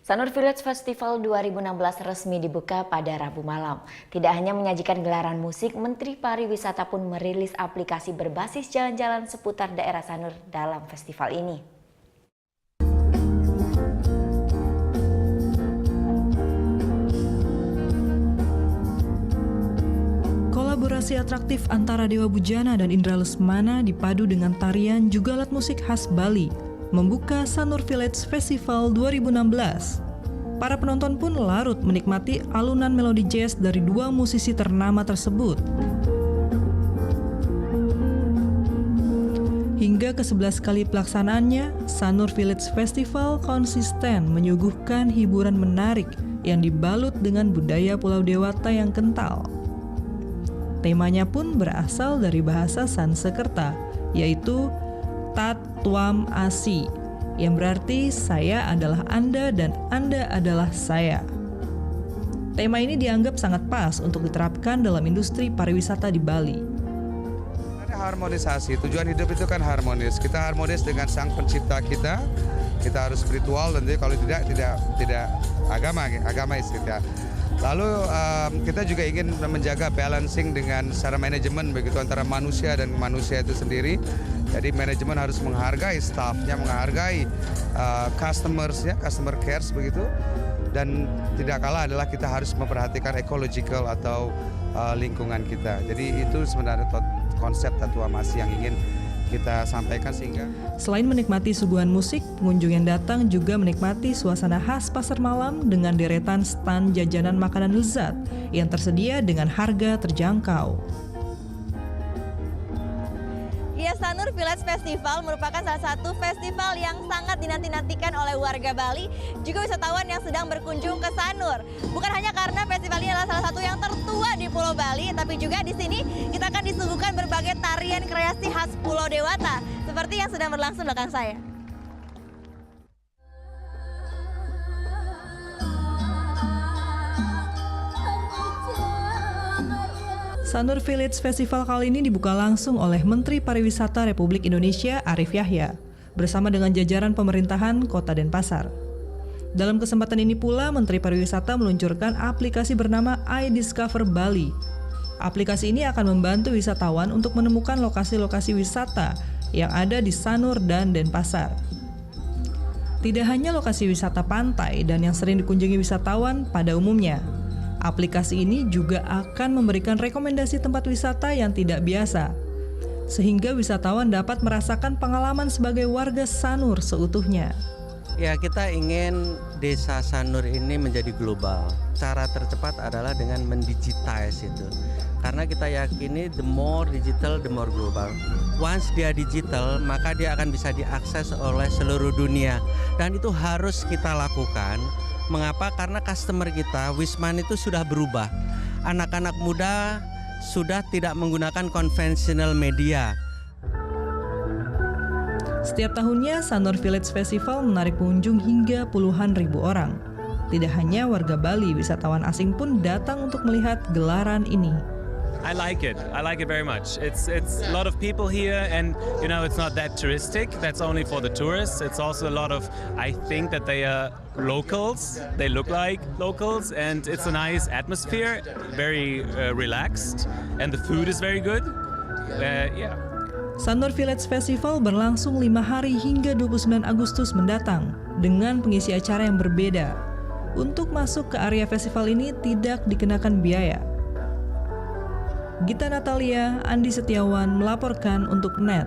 Sanur Village Festival 2016 resmi dibuka pada Rabu malam. Tidak hanya menyajikan gelaran musik, Menteri Pariwisata pun merilis aplikasi berbasis jalan-jalan seputar daerah Sanur dalam festival ini. Kolaborasi atraktif antara Dewa Bujana dan Indra Lesmana dipadu dengan tarian juga alat musik khas Bali membuka Sanur Village Festival 2016. Para penonton pun larut menikmati alunan melodi jazz dari dua musisi ternama tersebut. Hingga ke-11 kali pelaksanaannya, Sanur Village Festival konsisten menyuguhkan hiburan menarik yang dibalut dengan budaya Pulau Dewata yang kental. Temanya pun berasal dari bahasa Sanskerta, yaitu Tat Tuam Asi, yang berarti saya adalah Anda dan Anda adalah saya. Tema ini dianggap sangat pas untuk diterapkan dalam industri pariwisata di Bali. Ada harmonisasi, tujuan hidup itu kan harmonis. Kita harmonis dengan sang pencipta kita harus spiritual, dan kalau tidak agama istilah. Lalu kita juga ingin menjaga balancing dengan secara manajemen begitu antara manusia dan manusia itu sendiri. Jadi manajemen harus menghargai staffnya, menghargai customersnya, customer cares begitu. Dan tidak kalah adalah kita harus memperhatikan ecological atau lingkungan kita. Jadi itu sebenarnya konsep Tatua Masi yang ingin kita sampaikan sehingga. Selain menikmati suguhan musik, pengunjung yang datang juga menikmati suasana khas pasar malam dengan deretan stand jajanan makanan lezat yang tersedia dengan harga terjangkau. Sanur Village Festival merupakan salah satu festival yang sangat dinanti-nantikan oleh warga Bali, juga wisatawan yang sedang berkunjung ke Sanur. Bukan hanya karena festival ini adalah salah satu yang tertua di Pulau Bali, tapi juga di sini kita akan disuguhkan berbagai tarian kreasi khas Pulau Dewata, seperti yang sedang berlangsung belakang saya. Sanur Village Festival kali ini dibuka langsung oleh Menteri Pariwisata Republik Indonesia Arief Yahya bersama dengan jajaran pemerintahan Kota Denpasar. Dalam kesempatan ini pula, Menteri Pariwisata meluncurkan aplikasi bernama iDiscover Bali. Aplikasi ini akan membantu wisatawan untuk menemukan lokasi-lokasi wisata yang ada di Sanur dan Denpasar. Tidak hanya lokasi wisata pantai dan yang sering dikunjungi wisatawan pada umumnya, aplikasi ini juga akan memberikan rekomendasi tempat wisata yang tidak biasa, sehingga wisatawan dapat merasakan pengalaman sebagai warga Sanur seutuhnya. Ya, kita ingin desa Sanur ini menjadi global. Cara tercepat adalah dengan mendigitize itu. Karena kita yakini the more digital, the more global. Once dia digital, maka dia akan bisa diakses oleh seluruh dunia. Dan itu harus kita lakukan. Mengapa? Karena customer kita, Wisman itu sudah berubah. Anak-anak muda sudah tidak menggunakan konvensional media. Setiap tahunnya, Sanur Village Festival menarik pengunjung hingga puluhan ribu orang. Tidak hanya warga Bali, wisatawan asing pun datang untuk melihat gelaran ini. I like it very much. It's a lot of people here, and it's not that touristic. That's only for the tourists. It's also a lot of, I think that they are locals. They look like locals, and it's a nice atmosphere, very relaxed, and the food is very good. Yeah. Sanur Village Festival berlangsung 5 hari hingga 29 Agustus mendatang dengan pengisi acara yang berbeda. Untuk masuk ke area festival ini tidak dikenakan biaya. Gita Natalia, Andi Setiawan melaporkan untuk NET.